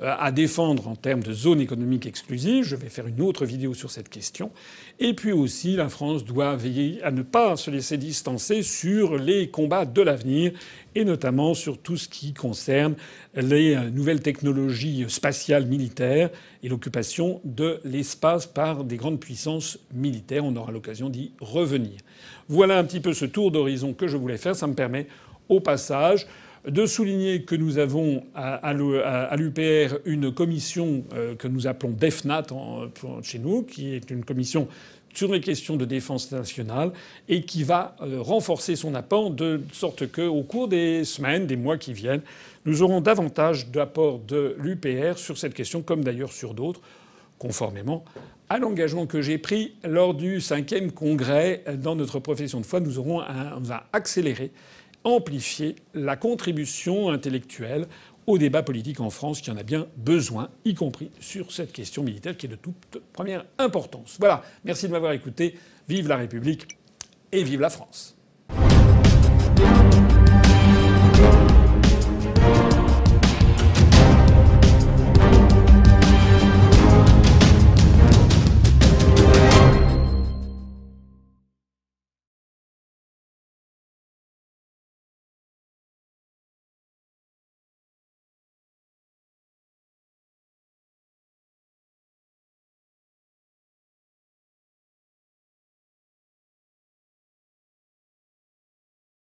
à défendre en termes de zone économique exclusive. Je vais faire une autre vidéo sur cette question. Et puis aussi, la France doit veiller à ne pas se laisser distancer sur les combats de l'avenir, et notamment sur tout ce qui concerne les nouvelles technologies spatiales militaires et l'occupation de l'espace par des grandes puissances militaires. On aura l'occasion d'y revenir. Voilà un petit peu ce tour d'horizon que je voulais faire. Ça me permet, au passage, de souligner que nous avons à l'UPR une commission que nous appelons DEFNAT chez nous, qui est une commission sur les questions de défense nationale et qui va renforcer son apport de sorte qu'au cours des semaines, des mois qui viennent, nous aurons davantage d'apports de l'UPR sur cette question, comme d'ailleurs sur d'autres, conformément à l'engagement que j'ai pris lors du 5e congrès dans notre profession de foi. On va accélérer, amplifier la contribution intellectuelle au débat politique en France qui en a bien besoin, y compris sur cette question militaire qui est de toute première importance. Voilà, merci de m'avoir écouté. Vive la République et vive la France.